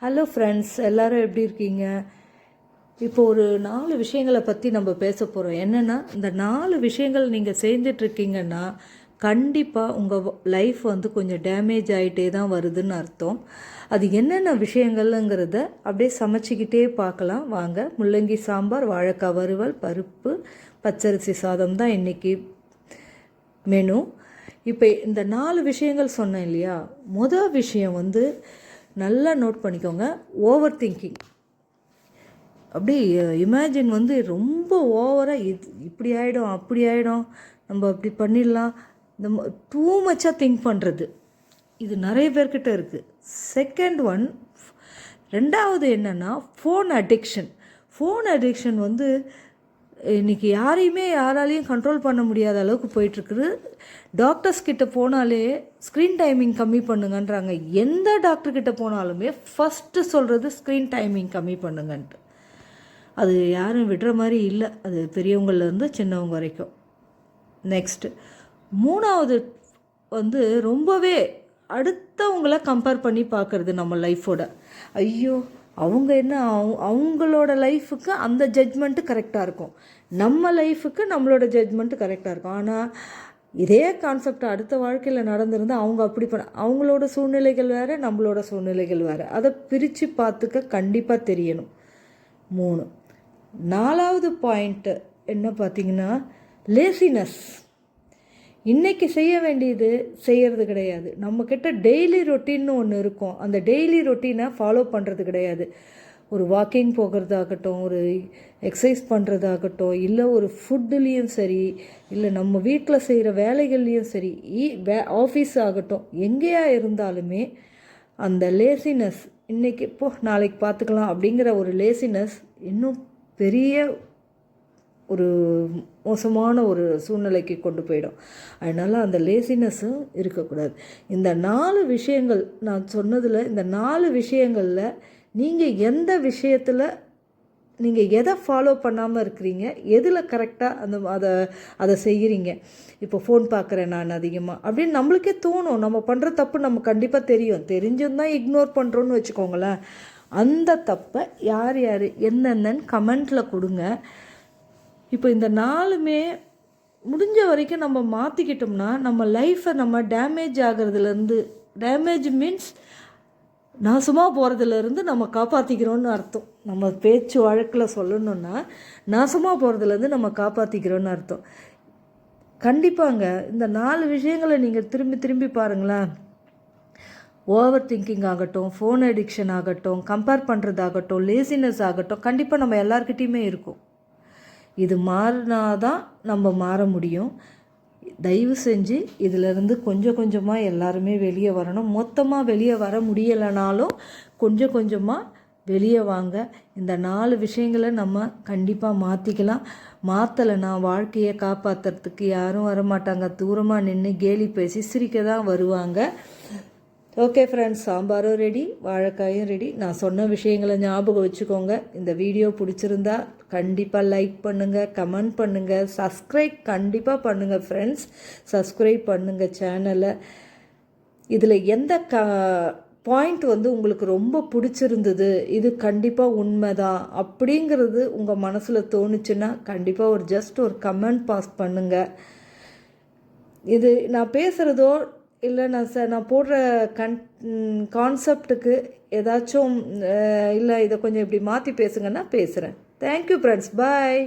Hello friends, எல்லோரும் எப்படி இருக்கீங்க? இப்போ ஒரு 4 விஷயங்களை பற்றி நம்ம பேச போகிறோம். என்னென்னா, இந்த 4 விஷயங்கள் நீங்கள் செஞ்சிட்ருக்கீங்கன்னா கண்டிப்பாக உங்கள் லைஃப் வந்து கொஞ்சம் டேமேஜ் ஆகிட்டே தான் வருதுன்னு அர்த்தம். அது என்னென்ன விஷயங்கள்ங்கிறத அப்படியே சமைச்சிக்கிட்டே பார்க்கலாம் வாங்க. முள்ளங்கி சாம்பார், வாழைக்காய் வறுவல், பருப்பு, பச்சரிசி சாதம் தான் இன்றைக்கி மெனு. இப்போ இந்த 4 விஷயங்கள் சொன்னேன் இல்லையா? மொதல் விஷயம் வந்து நல்லா நோட் பண்ணிக்கோங்க, ஓவர் திங்கிங். அப்படி இமேஜின் வந்து ரொம்ப ஓவராக இப்படி ஆகிடும் அப்படி ஆகிடும், நம்ம அப்படி பண்ணிடலாம், இந்த டூ மச்சாக திங்க் பண்ணுறது, இது நிறைய பேர்கிட்ட இருக்குது. செகண்ட் ஒன், ரெண்டாவது என்னென்னா ஃபோன் அடிக்ஷன் வந்து இன்றைக்கி யாராலையும் கண்ட்ரோல் பண்ண முடியாத அளவுக்கு போயிட்டுருக்குது. டாக்டர்ஸ் கிட்ட போனாலே ஸ்க்ரீன் டைமிங் கம்மி பண்ணுங்கன்றாங்க. எந்த டாக்டர்கிட்ட போனாலுமே ஃபஸ்ட்டு சொல்கிறது ஸ்க்ரீன் டைமிங் கம்மி பண்ணுங்கன்ட்டு. அது யாரும் விடுற மாதிரி இல்லை, அது பெரியவங்கள்லேருந்து சின்னவங்க வரைக்கும். நெக்ஸ்ட்டு மூணாவது வந்து ரொம்பவே அடுத்தவங்கள கம்பேர் பண்ணி பார்க்குறது நம்ம லைஃபோட. ஐயோ அவங்க என்ன, அவங்களோட லைஃபுக்கு அந்த ஜட்ஜ்மெண்ட்டு கரெக்டாக இருக்கும், நம்ம லைஃபுக்கு நம்மளோட ஜட்ஜ்மெண்ட்டு கரெக்டாக இருக்கும். ஆனால் இதே கான்செப்ட் அடுத்த வாழ்க்கையில் நடந்திருந்தால் அவங்க அப்படி அவங்களோட சூழ்நிலைகள் வேறு, நம்மளோட சூழ்நிலைகள் வேறு. அதை பிரித்து பார்த்துக்க கண்டிப்பாக தெரியணும். 3. 4வது பாயிண்ட்டு என்ன பார்த்திங்கன்னா, லேசினஸ். இன்றைக்கி செய்ய வேண்டியது செய்கிறது கிடையாது. நம்மக்கிட்ட டெய்லி ரொட்டீன்னு ஒன்று இருக்கும், அந்த டெய்லி ரொட்டீனை ஃபாலோ பண்ணுறது கிடையாது. ஒரு வாக்கிங் போகிறதாகட்டும், ஒரு எக்ஸசைஸ் பண்ணுறதாகட்டும், இல்லை ஒரு ஃபுட்டுலேயும் சரி, இல்லை நம்ம வீட்டில் செய்கிற வேலைகள்லேயும் சரி, ஆஃபீஸ் ஆகட்டும், எங்கேயா இருந்தாலுமே அந்த லேசினஸ், இன்றைக்கி நாளைக்கு பார்த்துக்கலாம் அப்படிங்கிற ஒரு லேசினஸ் இன்னும் பெரிய ஒரு மோசமான ஒரு சூழ்நிலைக்கு கொண்டு போயிடும். அதனால் அந்த லேசினஸும் இருக்கக்கூடாது. இந்த 4 விஷயங்கள் நான் சொன்னதில், இந்த 4 விஷயங்களில் நீங்கள் எந்த விஷயத்தில் நீங்கள் எதை ஃபாலோ பண்ணாமல் இருக்கிறீங்க, எதில் கரெக்டாக அதை செய்கிறீங்க? இப்போ ஃபோன் பார்க்குறேன் நான் அதிகமாக அப்படின்னு நம்மளுக்கே தோணும். நம்ம பண்ணுற தப்பு நம்ம கண்டிப்பாக தெரிஞ்சும் தான் இக்னோர் பண்ணுறோன்னு வச்சுக்கோங்களேன். அந்த தப்பை யார் என்னென்னு கமெண்ட்டில் கொடுங்க. இப்போ இந்த 4மே முடிஞ்ச வரைக்கும் நம்ம மாற்றிக்கிட்டோம்னா நம்ம லைஃப்பை நம்ம டேமேஜ் ஆகிறதுலேருந்து, டேமேஜ் மீன்ஸ் நாசமாக போகிறதுலேருந்து நம்ம காப்பாற்றிக்கிறோன்னு அர்த்தம். நம்ம பேச்சு வழக்கில் சொல்லணுன்னா நாசமாக போகிறதுலேருந்து நம்ம காப்பாற்றிக்கிறோன்னு அர்த்தம். கண்டிப்பாங்க இந்த 4 விஷயங்களை நீங்கள் திரும்பி திரும்பி பாருங்களேன். ஓவர் திங்கிங் ஆகட்டும், ஃபோன் அடிக்ஷன் ஆகட்டும், கம்பேர் பண்ணுறதாகட்டும், லேசினஸ் ஆகட்டும், கண்டிப்பாக நம்ம எல்லாருக்கிட்டேயுமே இருக்கும். இது மாறினாதான் நம்ம மாற முடியும். தயவு செஞ்சு இதிலேருந்து கொஞ்சம் கொஞ்சமாக எல்லாருமே வெளியே வரணும். மொத்தமாக வெளியே வர முடியலைனாலும் கொஞ்சம் கொஞ்சமாக வெளியே வாங்க. இந்த 4 விஷயங்களை நம்ம கண்டிப்பாக மாற்றிக்கலாம். மாற்றலைன்னா வாழ்க்கையை காப்பாற்றுறதுக்கு யாரும் வரமாட்டாங்க. தூரமாக நின்று கேலி பேசி சிரிக்க தான் வருவாங்க. ஓகே ஃப்ரெண்ட்ஸ், சாம்பாரும் ரெடி, வாழைக்காயும் ரெடி. நான் சொன்ன விஷயங்களை ஞாபகம் வச்சுக்கோங்க. இந்த வீடியோ பிடிச்சிருந்தா கண்டிப்பாக லைக் பண்ணுங்கள், கமெண்ட் பண்ணுங்கள், சப்ஸ்கிரைப் கண்டிப்பாக பண்ணுங்கள் ஃப்ரெண்ட்ஸ். சப்ஸ்கிரைப் பண்ணுங்கள் சேனலை. இதில் எந்த பாயிண்ட் வந்து உங்களுக்கு ரொம்ப பிடிச்சிருந்தது, இது கண்டிப்பாக உண்மைதான் அப்படிங்கிறது உங்கள் மனசில் தோணுச்சுன்னா கண்டிப்பாக ஜஸ்ட் ஒரு கமெண்ட் பாஸ் பண்ணுங்கள். இது நான் பேசுகிறதோ இல்லை நான் போடுற கான்செப்டுக்கு ஏதாச்சும் இல்லை இதை கொஞ்சம் இப்படி மாற்றி பேசுங்கன்னா பேசுகிறேன். தேங்க்யூ ஃப்ரெண்ட்ஸ், பாய்.